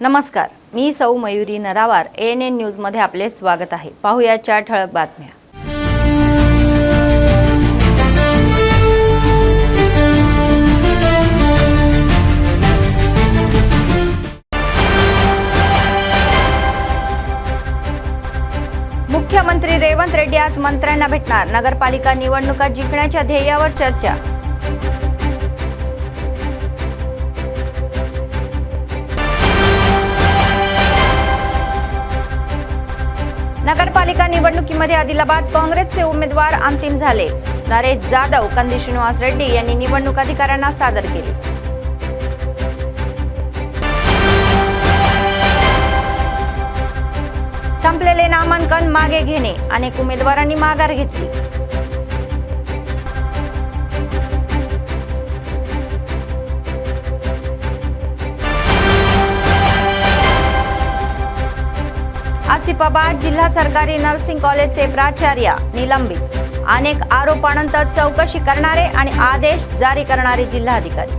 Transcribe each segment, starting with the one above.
नमस्कार, मी सौ Mayuri नरावार ANN news मध्ये आपले स्वागत आहे। पाहूया चार ठळक बातम्या। मुख्यमंत्री रेवंत रेड्डी आज मंत्र्यांना भेटणार। नगरपालिका निवडणुका जिंकण्याच्या ध्येयावर चर्चा। नगरपालिका निवडणुकीमध्ये आदिलाबाद काँग्रेसचे उमेदवार अंतिम झाले। नरेश जाधव, कंदी श्रीनिवास रेड्डी यांनी निवडणूक अधिकाऱ्यांना सादर केले। संपलेले नामांकन मागे घेणे, अनेक उमेदवारांनी माघार घेतली। आसिफाबाद जिल्हा सरकारी नर्सिंग कॉलेजचे प्राचार्य निलंबित। अनेक आरोपानंतर चौकशी करणारे आणि आदेश जारी करणारे जिल्हाधिकारी।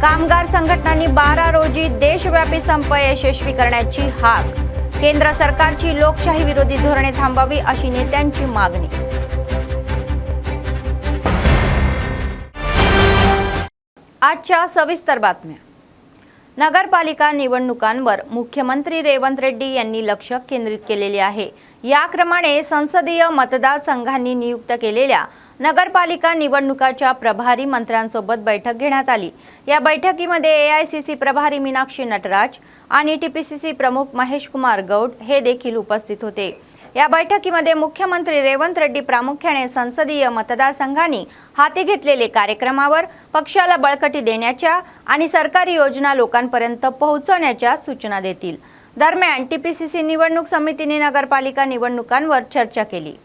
कामगार संघटनांनी 12 रोजी देशव्यापी संप यशस्वी करण्याची हाक। केंद्र सरकारची लोकशाही विरोधी धोरणे थांबावी अशी नेत्यांची मागणी। आजच्या सविस्तर बातम्या। नगरपालिका निवडणुकांवर मुख्यमंत्री रेवंत रेड्डी यांनी लक्ष केंद्रित केलेले आहे। याक्रमाने संसदीय मतदारसंघांनी नियुक्त केलेल्या नगरपालिका निवडणुकाच्या प्रभारी मंत्र्यांसोबत बैठक घेण्यात आली। या बैठकीमध्ये AICC प्रभारी मीनाक्षी नटराज आणि TPCC प्रमुख महेश कुमार गौड हे देखील उपस्थित होते। या बैठकीमध्ये मुख्यमंत्री रेवंत रेड्डी प्रामुख्याने संसदीय मतदारसंघांनी हाती घेतलेले कार्यक्रमावर पक्षाला बळकटी देण्याच्या आणि सरकारी योजना लोकांपर्यंत पोहोचवण्याच्या सूचना देतील। दरम्यान TPCC निवडणूक समितीने नगरपालिका निवडणुकांवर चर्चा केली।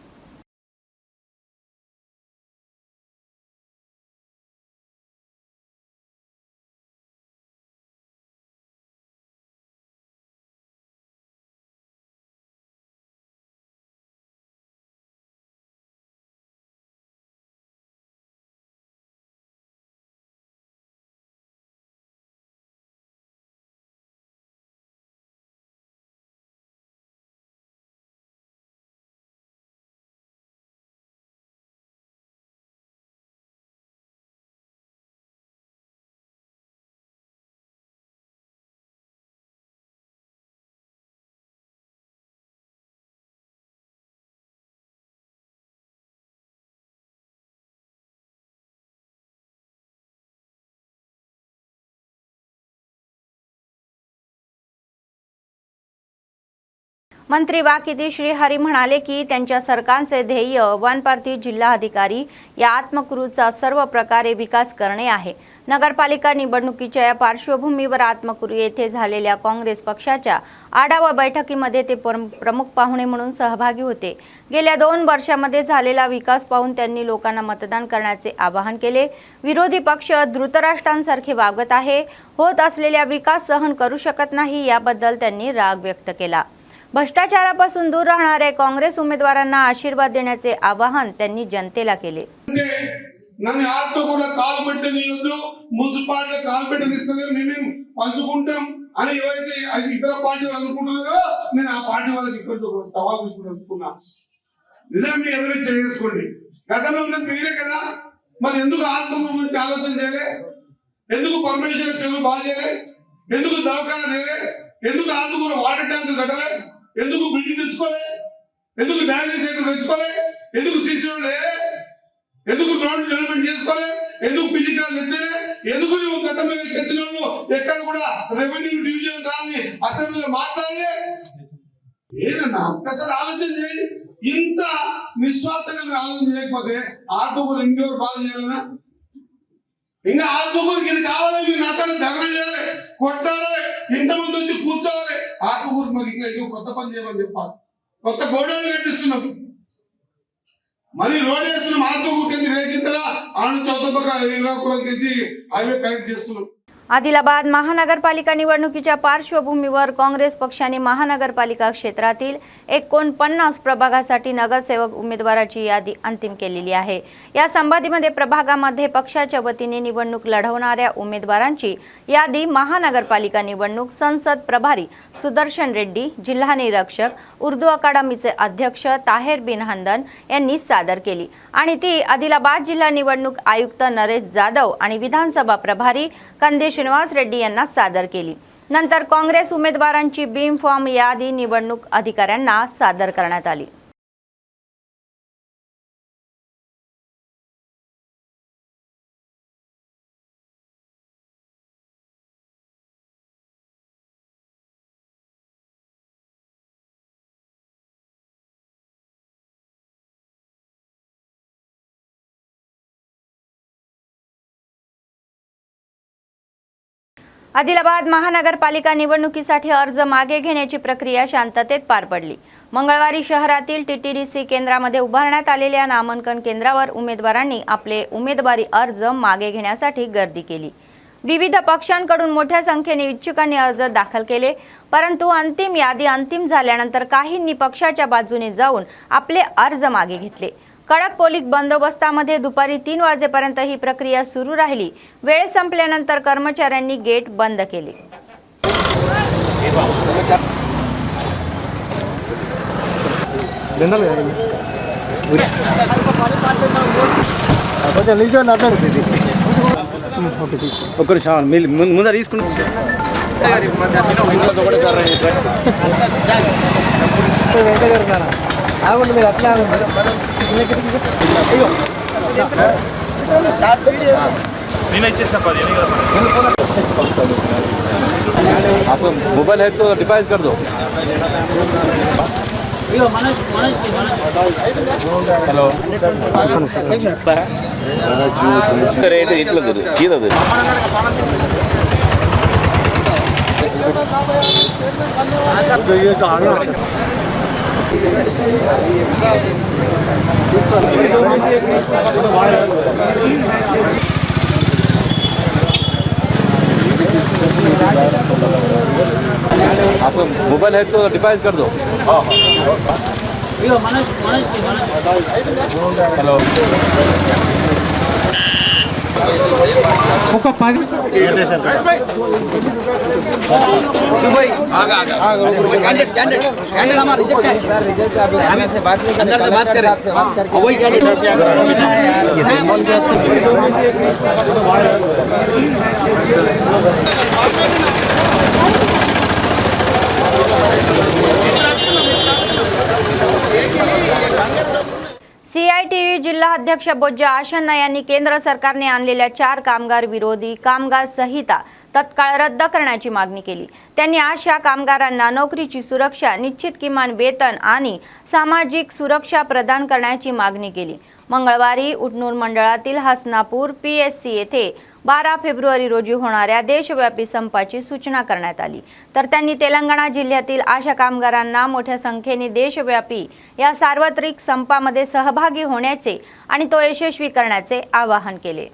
मंत्री वाकिती श्रीहरी म्हणाले की त्यांच्या सरकारचे ध्येय वनपार्टी जिल्हाधिकारी या आत्मकुरूचा सर्व प्रकारे विकास करणे आहे। नगरपालिका निवडणुकीच्या या पार्श्वभूमीवर आत्मकुरू येथे झालेल्या काँग्रेस पक्षाच्या आढावा बैठकीमध्ये ते प्रमुख पाहुणे म्हणून सहभागी होते। गेल्या 2 वर्षांमध्ये झालेला विकास पाहून त्यांनी लोकांना मतदान करण्याचे आवाहन केले। विरोधी पक्ष धृतराष्ट्रांसारखे वागत आहे, होत असलेला विकास सहन करू शकत नाही, याबद्दल त्यांनी राग व्यक्त केला। भ्रष्टाचारापासून दूर राहणाऱ्या काँग्रेस उमेदवारांना आशीर्वाद देण्याचे आवाहन त्यांनी जनतेला केले। నన్ను ఆత్మకూర కాలు పెట్టనియొద్దు, మున్సిపాలిటీ కాలు పెట్టనిస్తలే, మేము పంచుకుంటాం అని ఎవరైతే ఇతర పార్టీ వాళ్ళు అనుకుంటున్నారో నేను ఆ పార్టీ వాళ్ళకి ఇక్కడితో సవాల్ విసురుతున్నా। నిజంగా ఎదురు చేసుకోండి। గతంలో ఉన్నది మీరే కదా, మరి ఎందుకు ఆత్మకూర గురించి ఆలోచన చేయలే? ఎందుకు పర్మిషన్ చెరువు బాగా చేయలే? ఎందుకు దవాఖానా చేయలే? ఎందుకు ఆత్మకూర వాటర్ ట్యాంకులు కట్టలే? ఎందుకు బిల్డింగ్ తెచ్చుకోలే? ఎందుకు డయాలసిస్ సెంటర్ తెచ్చుకోలే? ఎందుకు సీసీ రోడ్లు వేయలే? ఎందుకు గ్రౌండ్ డెవలప్మెంట్ చేసుకోలే? ఎందుకు ఫిజికల్ తెచ్చలే? ఎందుకు నువ్వు గతంలో తెచ్చిన వాళ్ళు ఎక్కడ కూడా రెవెన్యూ డివిజన్ కానీ అసెంబ్లీలో మాట్లాడలే? ఏదన్నా ఒక్కసారి ఆలోచన చేయండి। ఇంత నిస్వార్థంగా మీరు ఆలోచన చేయకపోతే ఆత్మకూరు ఇంకెవరు బాగా చేయాలన్నా? ఇంకా ఆత్మకూరుకి ఇది కావాలని మీరు నాతో ధర్మ చేయాలి, కొట్టాలి, ఇంతమంది వచ్చి కూర్చోవాలి। ఆత్మకూరు మరి ఇంకా ఏదో కొత్త పని చేయమని చెప్పాలి। కొత్త గోడౌన్లు కట్టిస్తున్నాం, మరి రోడ్ వేస్తున్నాం। ఆత్మకూరు కింద రేగింతలా ఆను చౌతపక్క ఇరాకురం కింద హైవే కనెక్ట్ చేస్తున్నాం। आदिलाबाद महानगरपालिका निवडणुकीच्या पार्श्वभूमीवर काँग्रेस पक्षाने महानगरपालिका क्षेत्रातील 49 प्रभागासाठी नगरसेवक उमेदवाराची यादी अंतिम केलेली आहे। या संबंधीमध्ये प्रभागामध्ये पक्षाच्या वतीने निवडणूक लढवणाऱ्या उमेदवारांची यादी महानगरपालिका निवडणूक संसद प्रभारी सुदर्शन रेड्डी, जिल्हा निरीक्षक उर्दू अकादमीचे अध्यक्ष ताहेर बिन हंदन यांनी सादर केली आणि ती आदिलाबाद जिल्हा निवडणूक आयुक्त नरेश जाधव आणि विधानसभा प्रभारी कंदी श्रीनिवास रेड्डी यांना सादर केली। नंतर काँग्रेस उमेदवारांची बीम फॉर्म यादी निवडणूक अधिकाऱ्यांना सादर करण्यात आली। आदिलाबाद महानगरपालिका निवडणुकीसाठी अर्ज मागे घेण्याची प्रक्रिया शांततेत पार पडली। मंगळवारी शहरातील टीटीडीसी केंद्रामध्ये उभारण्यात आलेल्या नामांकन केंद्रावर उमेदवारांनी आपले उमेदवारी अर्ज मागे घेण्यासाठी गर्दी केली। विविध पक्षांकडून मोठ्या संख्येने इच्छुकांनी अर्ज दाखल केले, परंतु अंतिम यादी अंतिम झाल्यानंतर काहींनी पक्षाच्या बाजूने जाऊन आपले अर्ज मागे घेतले। कडक पोलीस बंदोबस्तामध्ये दुपारी 3 वाजेपर्यंत ही प्रक्रिया सुरू राहिली। वेळ संपल्यानंतर कर्मचाऱ्यांनी गेट बंद केले। आप मोबाइल है तो डिपॉजिट कर दो। हेलो रेट इतलं सीधा आप मोबाइल है तो डिपॉजिट कर दो। हेलो CITU जिल्हा अध्यक्ष बोज्जा आशन्ना यांनी केंद्र सरकारने आणलेल्या 4 कामगार विरोधी कामगार संहिता तत्काळ रद्द करण्याची मागणी केली। त्यांनी अशा कामगारांना नोकरीची सुरक्षा, निश्चित किमान वेतन आणि सामाजिक सुरक्षा प्रदान करण्याची मागणी केली। मंगळवारी उटनूर मंडळातील हसनापूर PSC येथे 12 फेब्रुवारी रोजी होणाऱ्या देशव्यापी संपाची सूचना करण्यात आली। तर त्यांनी तेलंगणा जिल्ह्यातील आशा कामगारांना मोठ्या संख्येने देशव्यापी या सार्वत्रिक संपामध्ये सहभागी होण्याचे आणि तो यशस्वी करण्याचे आवाहन केले।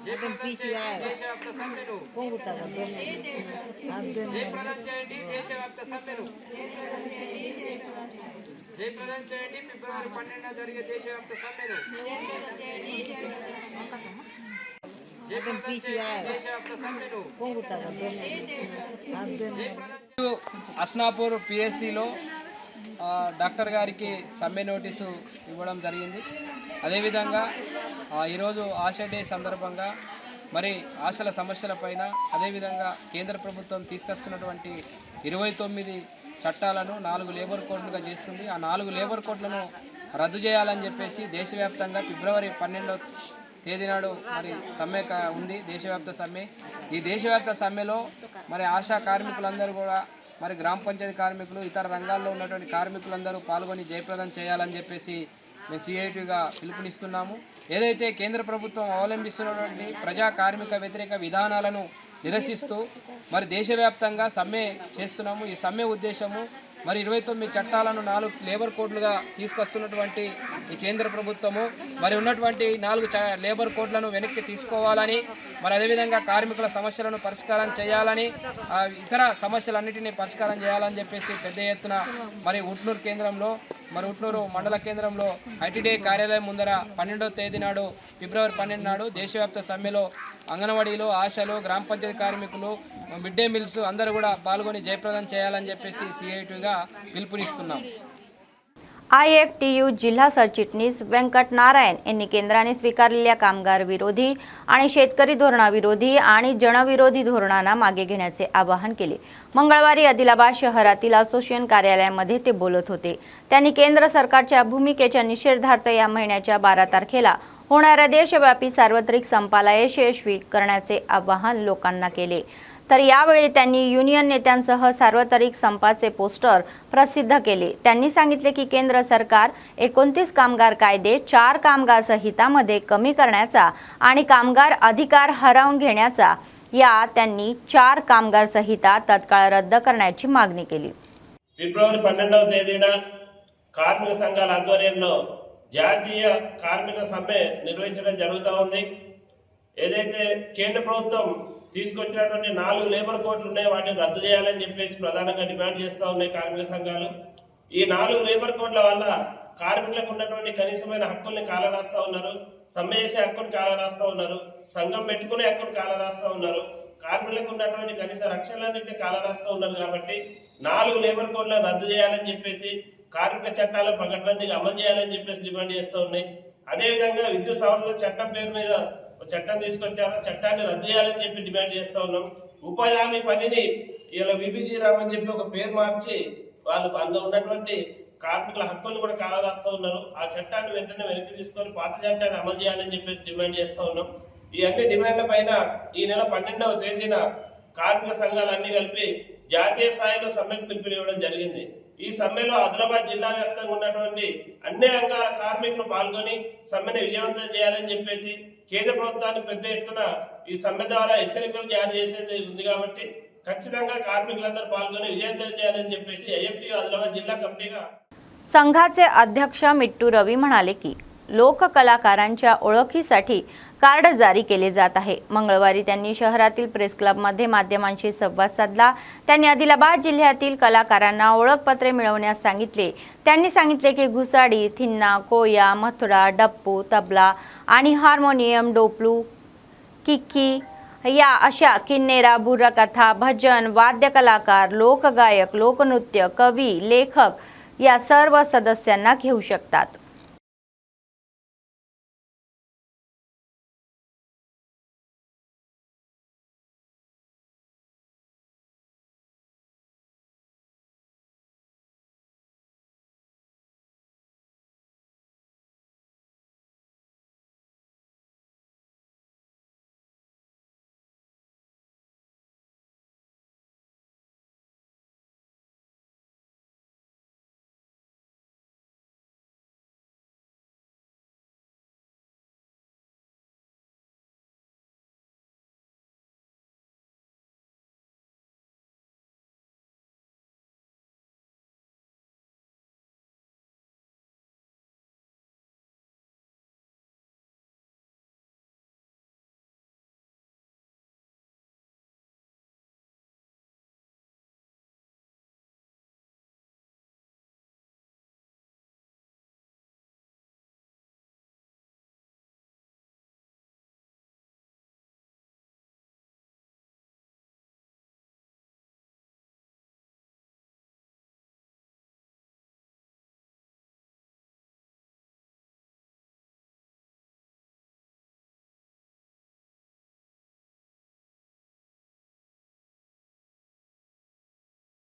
జయప్రదం చేయండి దేశవ్యాప్త సమ్మెను జయప్రదం చేయండి దేశవ్యాప్త సమ్మెను జయప్రదం చేయండి ఫిబ్రవరి 12న జరిగే దేశవ్యాప్త సమ్మెను జయప్రదం చేయండి దేశవ్యాప్త సమ్మెను అస్నాపూర్ పిఎస్సిలో డాక్టర్ గారికి సమ్మె నోటీసు ఇవ్వడం జరిగింది. అదేవిధంగా ఈరోజు ఆశా డే సందర్భంగా మరి ఆశల సమస్యలపైన అదేవిధంగా కేంద్ర ప్రభుత్వం తీసుకొస్తున్నటువంటి 29 చట్టాలను 4 లేబర్ కోడ్లుగా చేస్తుంది. ఆ 4 లేబర్ కోడ్లను రద్దు చేయాలని చెప్పేసి దేశవ్యాప్తంగా ఫిబ్రవరి 12వ తేదీ నాడు మరి సమ్మె ఉంది, దేశవ్యాప్త సమ్మె. ఈ దేశవ్యాప్త సమ్మెలో మరి ఆశా కార్మికులందరూ కూడా మరి గ్రామ పంచాయతీ కార్మికులు ఇతర రంగాల్లో ఉన్నటువంటి కార్మికులందరూ పాల్గొని జయప్రదం చేయాలని చెప్పేసి మేము సిఐటిగా పిలుపునిస్తున్నాము. ఏదైతే కేంద్ర ప్రభుత్వం అవలంబిస్తున్నటువంటి ప్రజా కార్మిక వ్యతిరేక విధానాలను నిరసిస్తూ మరి దేశవ్యాప్తంగా సమ్మె చేస్తున్నాము. ఈ సమ్మె ఉద్దేశము మరి 29 చట్టాలను 4 లేబర్ కోడ్లుగా తీసుకొస్తున్నటువంటి ఈ కేంద్ర ప్రభుత్వము మరి ఉన్నటువంటి 4 లేబర్ కోడ్లను వెనక్కి తీసుకోవాలని మరి అదేవిధంగా కార్మికుల సమస్యలను పరిష్కారం చేయాలని ఇతర సమస్యలన్నిటినీ పరిష్కారం చేయాలని చెప్పేసి పెద్ద ఎత్తున మరి ఉట్నూరు కేంద్రంలో మరి ఉట్నూరు మండల కేంద్రంలో ఐటీడీ కార్యాలయం ముందర 12వ తేదీ నాడు ఫిబ్రవరి 12 నాడు దేశవ్యాప్త సమ్మెలో అంగన్వాడీలు ఆశలు గ్రామ పంచాయతీ కార్మికులు మిడ్ డే మీల్స్ అందరూ కూడా పాల్గొని జయప్రదం చేయాలని చెప్పేసి సిఐటిగా पिलपुनिस्तुन्नाम. IFTU जिल्हा सरचिटणीस व्यंकट नारायण यांनी केंद्राने स्वीकारलेल्या कामगार विरोधी आणि शेतकरी धोरणाविरोधी आणि जनविरोधी धोरणांना मागे घेण्याचे आवाहन केले. मंगळवारी आदिलाबाद शहरातील असोसिएशन कार्यालयामध्ये ते बोलत होते. त्यांनी केंद्र सरकारच्या भूमिकेच्या निषेधार्थ या महिन्याच्या 12 तारखेला होणाऱ्या देशव्यापी सार्वत्रिक संपाला यशस्वी करण्याचे आवाहन लोकांना केले. तर यावेळी त्यांनी युनियन नेत्यांसह सार्वत्रिक संपाचे पोस्टर प्रसिद्ध केले. त्यांनी सांगितले की केंद्र सरकार 29 कामगार कायदे 4 कामगार संहितामध्ये कमी करण्याचा आणि कामगार अधिकार हरवून घेण्याचा या त्यांनी 4 कामगार संहिता तत्काळ रद्द करण्याची मागणी केली. ఫిబ్రవరి 12వ తేదీన కార్మిక సంఘాల ఆధ్వర్యంలో జాతీయ కార్మిక సమ్మె నిర్వహించడం జరుగుతూ ఉంది. ఏదైతే కేంద్ర ప్రభుత్వం తీసుకొచ్చినటువంటి 4 లేబర్ కోడ్లు ఉన్నాయి, వాటిని రద్దు చేయాలని చెప్పేసి ప్రధానంగా డిమాండ్ చేస్తూ ఉన్నాయి కార్మిక సంఘాలు. ఈ 4 లేబర్ కోడ్ల వల్ల కార్మికులకు ఉన్నటువంటి కనీసమైన హక్కుల్ని కాలరాస్తూ ఉన్నారు, సమ్మె చేసే హక్కుని కాలరాస్తూ ఉన్నారు, సంఘం పెట్టుకునే హక్కుని కాలరాస్తూ ఉన్నారు, కార్మికులకు ఉన్నటువంటి కనీస రక్షణలన్నింటినీ కాలరాస్తూ ఉన్నారు. కాబట్టి 4 లేబర్ కోడ్లను రద్దు చేయాలని చెప్పేసి కార్మిక చట్టాలను పకడ్బందీగా అమలు చేయాలని చెప్పేసి డిమాండ్ చేస్తూ ఉన్నాయి. అదేవిధంగా విద్యుత్ సవరణ చట్టం పేరు మీద చట్టం తీసుకొచ్చారు, చట్టాన్ని రద్దు చేయాలని చెప్పి డిమాండ్ చేస్తూ ఉన్నాం. ఉపాధి హామీ పనిని ఇలా విబిజీ రామని చెప్పి ఒక పేరు మార్చి వాళ్ళు అందులో ఉన్నటువంటి కార్మికుల హక్కులను కూడా కాలరాస్తూ ఉన్నారు. ఆ చట్టాన్ని వెంటనే వెనక్కి తీసుకొని పాత చట్టాన్ని అమలు చేయాలని చెప్పేసి డిమాండ్ చేస్తూ ఉన్నాం. ఈ అన్ని డిమాండ్ల పైన ఈ నెల 12వ తేదీన కార్మిక సంఘాలన్నీ కలిపి జాతీయ స్థాయిలో సమ్మెకు పిలుపునివ్వడం జరిగింది. ఈ సమ్మెలో ఆదిలాబాద్ జిల్లా వ్యాప్తంగా ఉన్నటువంటి అన్ని రంగాల కార్మికులు పాల్గొని సమ్మెను విజయవంతం చేయాలని చెప్పేసి కేంద్ర ప్రభుత్వానికి పెద్ద ఎత్తున ఈ సమ్మె ద్వారా హెచ్చరికలు జారీ చేసేది ఉంది. కాబట్టి ఖచ్చితంగా కార్మికులందరూ పాల్గొని విజయవంతం చేయాలని చెప్పేసి IFTU ఆదిలాబాద్ जिल्हा कमिटीగా संघाचे अध्यक्ष मिट्टू रवी म्हणाले की लोककलाकारांच्या ओळखीसाठी कार्ड जारी केले जात आहे. मंगळवारी त्यांनी शहरातील प्रेस क्लबमध्ये माध्यमांशी संवाद साधला. त्यांनी आदिलाबाद जिल्ह्यातील कलाकारांना ओळखपत्रे मिळवण्यास सांगितले. त्यांनी सांगितले की घुसाडी, थिन्ना, कोया, मथुरा, डप्पू, तबला आणि हार्मोनियम, डोपलू, किक्की या अशा किन्नेरा, बुर्रकथा, भजन, वाद्यकलाकार, लोकगायक, लोकनृत्य, कवी, लेखक या सर्व सदस्यांना घेऊ शकतात.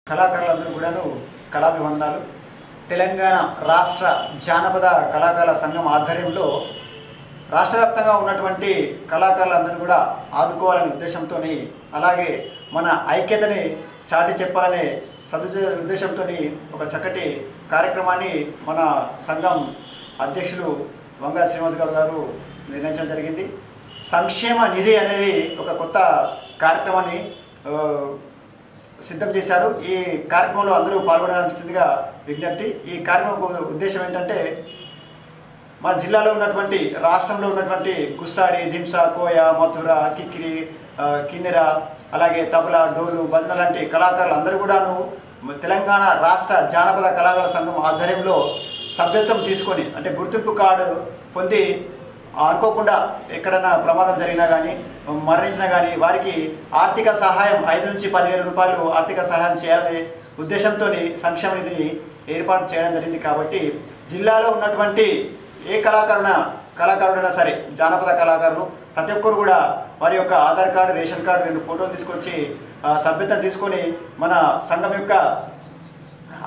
కళాకారులందరూ కూడాను కళాభివందనాలు. తెలంగాణ రాష్ట్ర జానపద కళాకారుల సంఘం ఆధ్వర్యంలో రాష్ట్ర వ్యాప్తంగా ఉన్నటువంటి కళాకారులందరూ కూడా ఆదుకోవాలనే ఉద్దేశంతో, అలాగే మన ఐక్యతని చాటి చెప్పాలనే ఉద్దేశంతో ఒక చక్కటి కార్యక్రమాన్ని మన సంఘం అధ్యక్షులు వంగ శ్రీనివాస్ గౌడ్ గారు నిర్ణయించడం జరిగింది. సంక్షేమ నిధి అనేది ఒక కొత్త కార్యక్రమాన్ని సిద్ధం చేశారు. ఈ కార్యక్రమంలో అందరూ పాల్గొనాల్సిందిగా విజ్ఞప్తి. ఈ కార్యక్రమం ఉద్దేశం ఏంటంటే, మన జిల్లాలో ఉన్నటువంటి, రాష్ట్రంలో ఉన్నటువంటి గుస్తాడి, దింస, కోయ, మథుర, కిక్కిరి, కిన్నెర, అలాగే తబలా, డోలు, భజన లాంటి కళాకారులు అందరూ కూడాను తెలంగాణ రాష్ట్ర జానపద కళాకారుల సంఘం ఆధ్వర్యంలో సభ్యత్వం తీసుకొని, అంటే గుర్తింపు కార్డు పొంది, అనుకోకుండా ఎక్కడైనా ప్రమాదం జరిగినా కానీ, మరణించినా కానీ వారికి ఆర్థిక సహాయం 5 నుంచి 10,000 రూపాయలు ఆర్థిక సహాయం చేయాలనే ఉద్దేశంతో సంక్షేమ నిధిని ఏర్పాటు చేయడం జరిగింది. కాబట్టి జిల్లాలో ఉన్నటువంటి ఏ కళాకారుడైనా సరే, జానపద కళాకారులు ప్రతి ఒక్కరు కూడా వారి యొక్క ఆధార్ కార్డు, రేషన్ కార్డు 2 ఫోటోలు తీసుకొచ్చి సభ్యత్వం తీసుకొని మన సంఘం యొక్క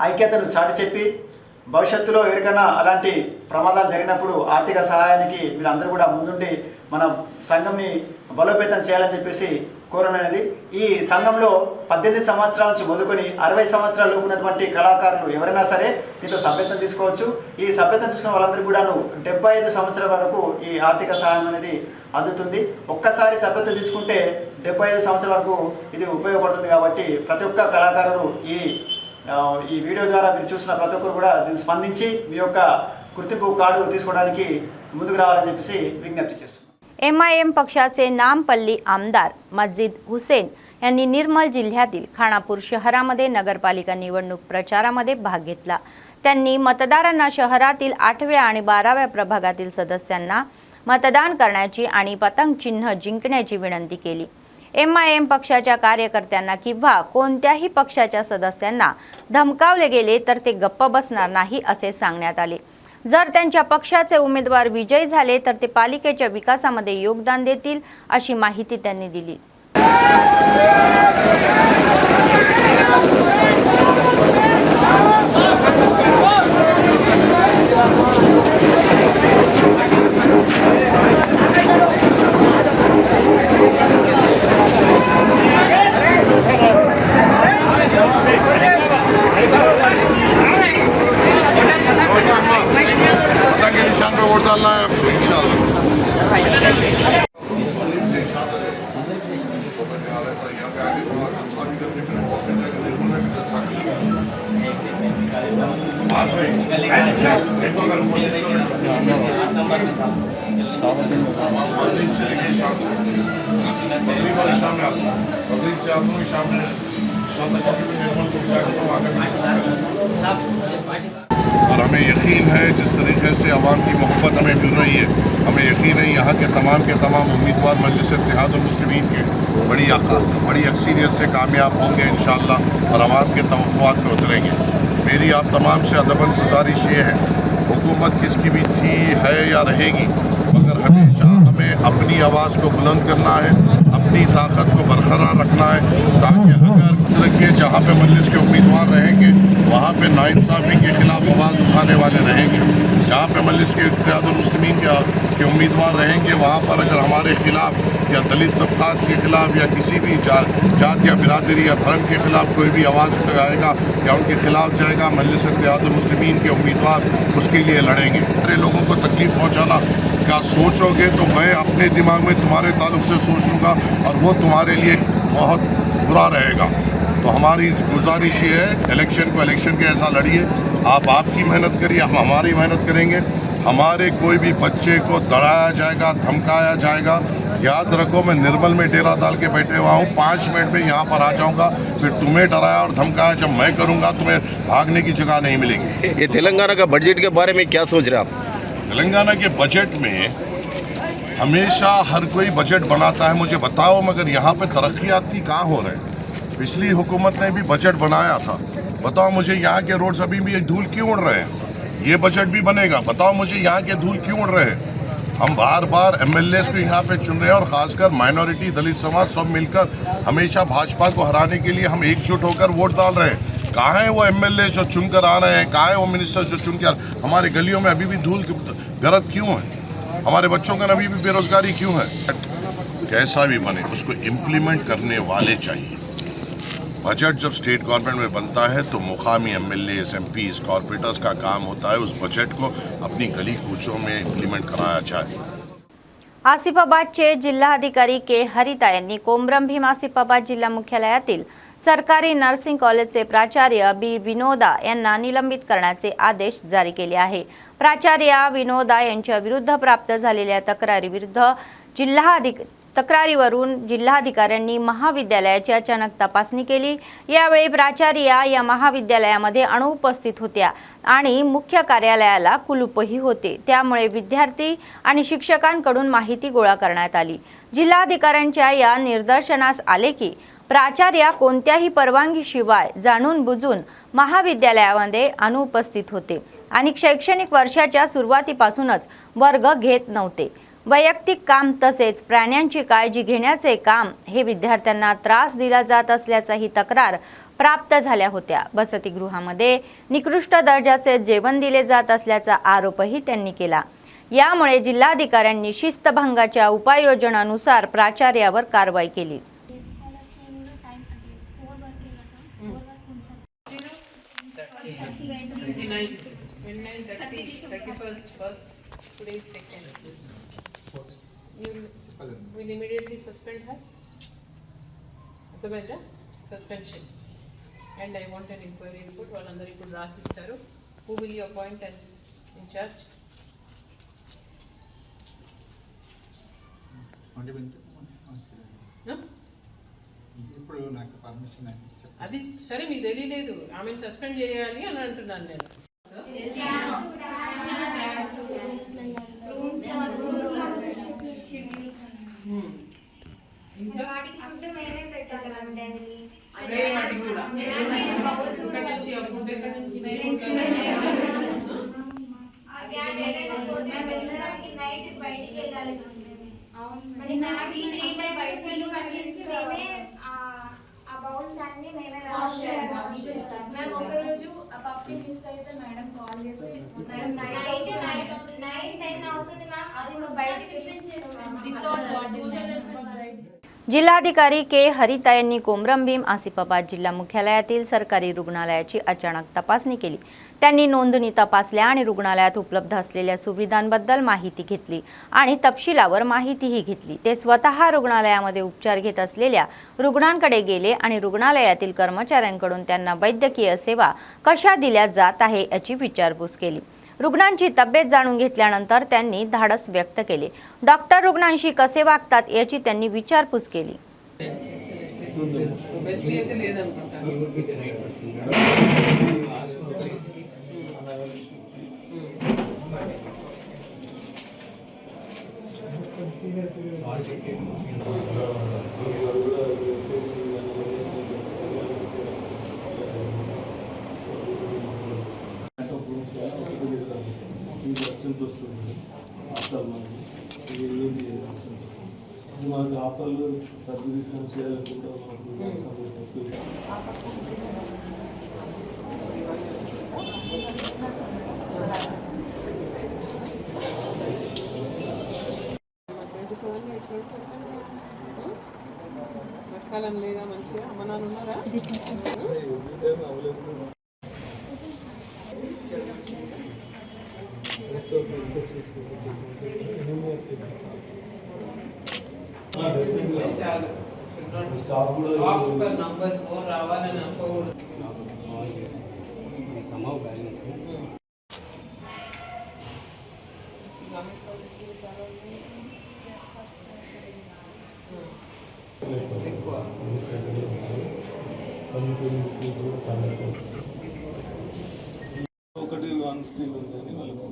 ఐక్యతను చాటి చెప్పి, భవిష్యత్తులో ఎవరికైనా అలాంటి ప్రమాదాలు జరిగినప్పుడు ఆర్థిక సహాయానికి మీరు అందరూ కూడా ముందుండి మన సంఘంని బలోపేతం చేయాలని చెప్పేసి కోరమైనది. ఈ సంఘంలో 18 సంవత్సరాల నుంచి మొదలుకొని 60 సంవత్సరాలు ఉన్నటువంటి కళాకారులు ఎవరైనా సరే దీంట్లో సభ్యత్వం తీసుకోవచ్చు. ఈ సభ్యత్వం తీసుకున్న వాళ్ళందరూ కూడాను 75 సంవత్సరాల వరకు ఈ ఆర్థిక సహాయం అనేది అందుతుంది. ఒక్కసారి సభ్యత్వం తీసుకుంటే 75 సంవత్సరాల వరకు ఇది ఉపయోగపడుతుంది. కాబట్టి ప్రతి ఒక్క కళాకారుడు ఈ వీడియో ద్వారా మీరు చూసిన ప్రతి ఒక్కరు కూడా దీన్ని స్పందించి మీ యొక్క గుర్తింపు कार्ड తీసుకోవడానికి ముందుకు రావాలని చెప్పేసి విజ్ఞప్తి చేస్తున్నాను. एमआयएम पक्षाचे नामपल्ली आमदार मस्जिद हुसेन यांनी निर्मल जिल्ह्यातील खानापूर शहरामध्ये नगरपालिका निवडणूक प्रचारामध्ये भाग घेतला. त्यांनी मतदारांना शहरातील 8व्या आणि 12व्या प्रभागातील सदस्यांना मतदान करण्याची आणि पतंग चिन्ह जिंकण्याची विनंती केली. एमआयएम पक्षाच्या कार्यकर्त्यांना किंवा कोणत्याही पक्षाच्या सदस्यांना धमकावले गेले तर ते गप्प बसणार नाही असे सांगण्यात आले. जर त्यांच्या पक्षाचे उमेदवार विजयी झाले तर ते पालिकेच्या विकासामध्ये योगदान देतील अशी माहिती त्यांनी दिली. निशान पे वोट डालना है इंशाल्लाह। और हमें यकीन है जिस तरीके से आवाम की मोहब्बत हमें मिल रही है, हमें यकीन है यहाँ के तमाम उम्मीदवार मजलिस इत्तेहादुल मुस्लिमीन के बड़ी अक्सरियत से कामयाब होंगे इंशाअल्लाह और आवाम के तवक्कुआत में उतरेंगे। मेरी आप तमाम से अदबन गुजारिश ये है, हुकूमत किसकी भी थी, है या रहेगी, मगर हमेशा हमें अपनी आवाज़ को बुलंद करना है, अपनी ताकत को बरकरार रखना है, ताकि अगर रखिए जहाँ पे मजलिस के उम्मीदवार रहेंगे वहाँ पे नाइंसाफ़ी के ख़िलाफ़ आवाज़ उठाने वाले रहेंगे। जहाँ पे मजलिस के इत्तेहादुल मुस्लिमीन के उम्मीदवार रहेंगे वहाँ पर अगर हमारे ख़िलाफ़ या दलित तबक़ात के ख़िलाफ़ या किसी भी जात या बिरादरी या धर्म के ख़िलाफ़ कोई भी आवाज़ उठाएगा या उनके ख़िलाफ़ जाएगा, मजलिस इत्तेहादुल मुस्लिमीन के उम्मीदवार उसके लिए लड़ेंगे। सारे लोगों को तकलीफ़ पहुँचाना का सोचोगे तो मैं अपने दिमाग में तुम्हारे ताल्लुक़ से सोच लूँगा और वो तुम्हारे लिए बहुत बुरा रहेगा। तो हमारी गुजारिश ये है, इलेक्शन को इलेक्शन के ऐसा लड़िए, आप आपकी मेहनत करिए, हम हमारी मेहनत करेंगे। हमारे कोई भी बच्चे को डराया जाएगा, धमकाया जाएगा, याद रखो मैं निर्मल में डेरा डाल के बैठे हुआ हूँ, 5 मिनट में यहाँ पर आ जाऊँगा, फिर तुम्हें डराया और धमकाया जब मैं करूँगा तुम्हें भागने की जगह नहीं मिलेगी। ये तेलंगाना का बजट के बारे में क्या सोच रहे हैं आप? तेलंगाना के बजट में हमेशा हर कोई बजट बनाता है, मुझे बताओ मगर यहाँ पे तरक्याती कहाँ हो रहे हैं? पिछली हुकूमत ने भी बजट बनाया था, बताओ मुझे यहाँ के रोड्स अभी भी धूल क्यों उड़ रहे हैं? ये बजट भी बनेगा, बताओ मुझे यहाँ के धूल क्यों उड़ रहे हैं? हम बार बार MLAs को यहाँ पे चुन रहे हैं और ख़ासकर माइनॉरिटी दलित समाज सब मिलकर हमेशा भाजपा को हराने के लिए हम एकजुट होकर वोट डाल रहे हैं। कहाँ है वो एमएलए जो चुनकर आ रहे हैं, कहाँ है वो मिनिस्टर जो चुनकर, हमारे गलियों में अभी भी धूल गरद क्यों है, हमारे बच्चों का अभी भी बेरोजगारी क्यों है। कैसा भी बने उसको इम्प्लीमेंट करने वाले चाहिए। बजट जब स्टेट गवर्नमेंट में बनता है तो मुकामी एमएलए, एमपीज, कॉर्पोरेटर्स का काम होता है उस बजट को अपनी गली कूचों में इम्प्लीमेंट कराया जाए। आसिफाबादचे जिल्हाधिकारी के हरिता यांनी कोमरम भीम आसिफाबाद जिल्हा मुख्यालयातील सरकारी नर्सिंग कॉलेजचे प्राचार्य बी विनोदा यांना निलंबित करण्याचे आदेश जारी केले आहे। प्राचार्य विनोदा यांच्या विरुद्ध प्राप्त झालेल्या तक्रारीवरून जिल्हाधिकाऱ्यांनी महाविद्यालयाची अचानक तपासणी केली। यावेळी प्राचार्य या महाविद्यालयामध्ये अनुपस्थित होत्या आणि मुख्य कार्यालयाला कुलूपही होते। त्यामुळे विद्यार्थी आणि शिक्षकांकडून माहिती गोळा करण्यात आली। जिल्हाधिकाऱ्यांच्या या निदर्शनास आले की प्राचार्य कोणत्याही परवानगीशिवाय जाणून बुजून महाविद्यालयामध्ये अनुपस्थित होते आणि शैक्षणिक वर्षाच्या सुरुवातीपासूनच वर्ग घेत नव्हते। वैयक्तिक काम तसेच प्राण्यांची काळजी घेण्याचे काम हे विद्यार्थ्यांना त्रास दिला जात असल्याची तक्रार प्राप्त झाल्या होत्या। वसतिगृहामध्ये निकृष्ट दर्जाचे जेवण दिले जात असल्याचा आरोपही त्यांनी केला। यामुळे जिल्हाधिकाऱ्यांनी शिस्तभंगाच्या उपाययोजनानुसार प्राचार्यावर कारवाई केली। You will immediately suspend her. Otherwise, suspension. And I want an inquiry report. Valandaru ippudu rasistaru. Who will you appoint as in charge? No? అది సరే మీకు తెలియలేదు ఆమెను సస్పెండ్ చేయాలి అని అంటున్నాను నేను. जिल्हाधिकारी के हरिता यांनी कोमरम भीम आसिफाबाद जिल्हा मुख्यालयातील सरकारी रुग्णालयाची अचानक तपासणी केली। त्यांनी नोंदणी तपासल्या आणि रुग्णालयात उपलब्ध असलेल्या सुविधांबद्दल माहिती घेतली आणि तपशिलावर माहितीही घेतली। ते स्वतः रुग्णालयामध्ये उपचार घेत असलेल्या रुग्णांकडे गेले आणि रुग्णालयातील कर्मचाऱ्यांकडून त्यांना वैद्यकीय सेवा कशा दिल्या जात आहे याची विचारपूस केली। रुग्णांची तब्येत जाणून घेतल्यानंतर त्यांनी धाडस व्यक्त केले। डॉक्टर रुग्णांशी कसे वागतात याची त्यांनी विचारपूस केली। కాలం లేదా మంచిగా అమ్మ నాన్న ఉన్నారా? చాలు నంబర్స్ మోర్ రావాలని అనుకోకూడదు. ఒకటి ఆన్ స్క్రీన్ ఉందని వాళ్ళకు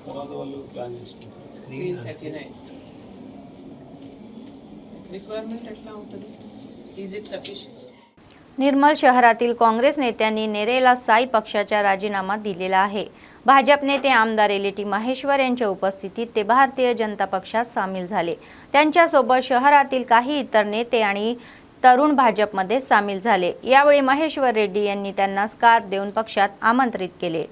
తర్వాత వాళ్ళు ప్లాన్ చేసుకుంటారు. స్క్రీన్ 39 रिक्वायरमेंट एटला ఉంటుంది? Is it sufficient? निर्मल शहरातील काँग्रेस नेत्यांनी नेरेला साई पक्षाचा राजीनामा दिलेला आहे। भाजप नेते आमदार एलटी माहेश्वर यांच्या उपस्थितीत ते भारतीय जनता पक्षात सामील झाले। त्यांच्यासोबत शहरातील काही इतर नेते आणि तरुण भाजपमध्ये सामील झाले। यावेळी महेश्वर रेड्डी यांनी त्यांना स्कार्फ देऊन पक्षात आमंत्रित केले।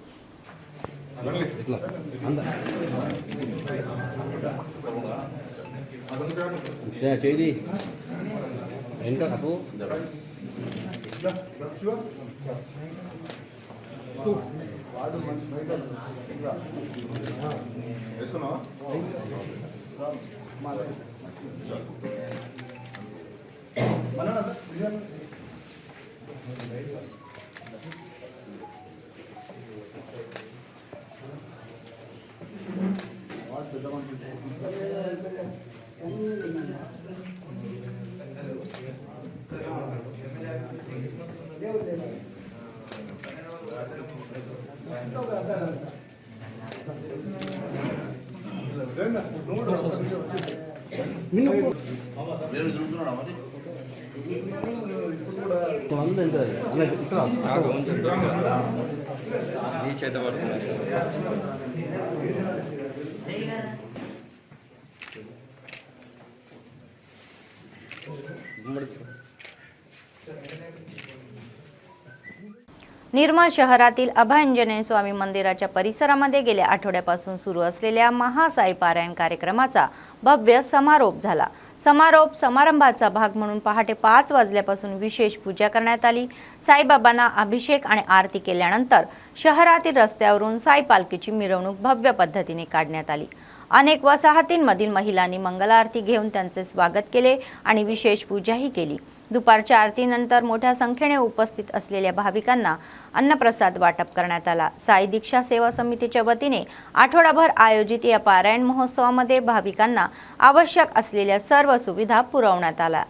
निर्मल शहरातील अभयांजनेय स्वामी मंदिराच्या परिसरामध्ये गेल्या आठवड्यापासून सुरू असलेल्या महासाई पारायण कार्यक्रमाचा भव्य समारोप झाला। समारोप समारंभाचा भाग म्हणून पहाटे 5 वाजल्यापासून विशेष पूजा करण्यात आली। साईबाबांना अभिषेक आणि आरती केल्यानंतर शहरातील रस्त्यावरून साई पालखीची मिरवणूक भव्य पद्धतीने काढण्यात आली। अनेक वसाहतींमधील महिलांनी मंगल आरती घेऊन त्यांचे स्वागत केले आणि विशेष पूजाही केली। दुपारच्या आरतीनंतर मोठ्या संख्येने उपस्थित असलेल्या भाविकांना अन्नप्रसाद वाटप करण्यात आला। साई दीक्षा सेवा समितीच्या वतीने आठवडाभर आयोजित या पारायण महोत्सवामध्ये भाविकांना आवश्यक असलेल्या सर्व सुविधा पुरवण्यात आल्या।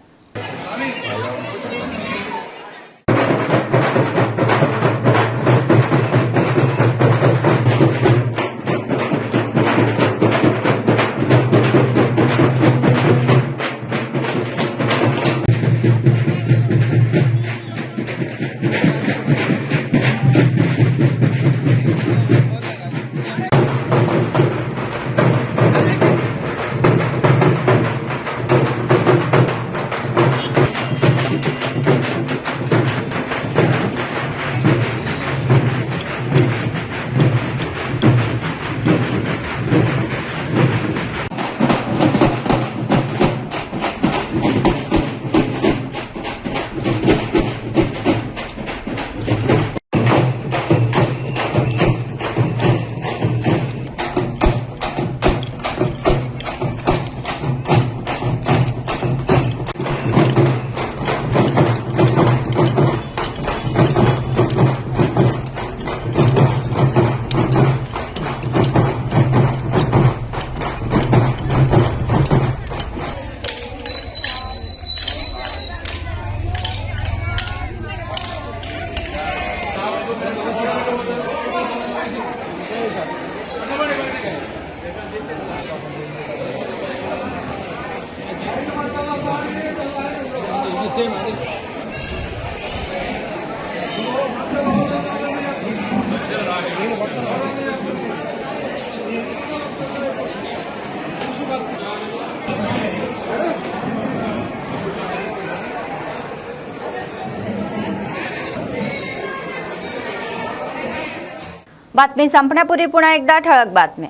बातमी संपण्यापूर्वी पुन्हा एकदा ठळक बातम्या।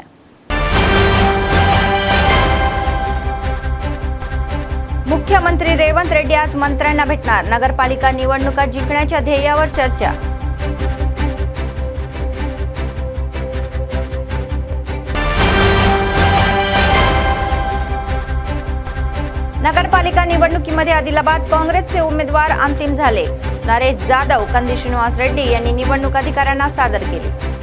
मुख्यमंत्री रेवंत रेड्डी आज मंत्र्यांना भेटणार। नगरपालिका निवडणुका जिंकण्याच्या ध्येयावर चर्चा। नगरपालिका निवडणुकीमध्ये आदिलाबाद काँग्रेसचे उमेदवार अंतिम झाले। नरेश जाधव, कंदी श्रीनिवास रेड्डी यांनी निवडणूक अधिकाऱ्यांना सादर केले।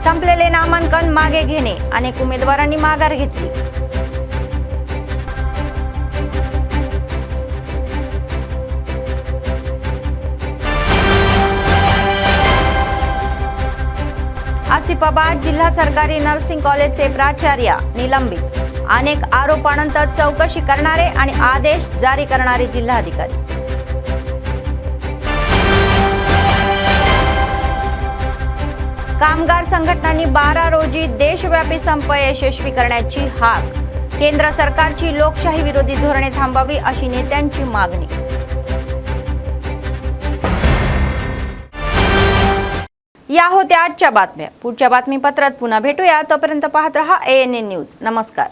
संपलेले नामांकन मागे घेणे, अनेक उमेदवारांनी माघार घेतली। आसिफाबाद जिल्हा सरकारी नर्सिंग कॉलेजचे प्राचार्य निलंबित। अनेक आरोपानंतर चौकशी करणारे आणि आदेश जारी करणारे जिल्हाधिकारी। कामगार संघटनांनी 12 रोजी देशव्यापी संप यशस्वी करण्याची हाक. केंद्र सरकारची लोकशाही विरोधी धोरणे थांबावी अशी नेत्यांची मागणी. या होत्या आजच्या बातम्या. पुढच्या बातमीपत्रात पुन्हा भेटूया. तोपर्यंत पाहत रहा ANN न्यूज. नमस्कार.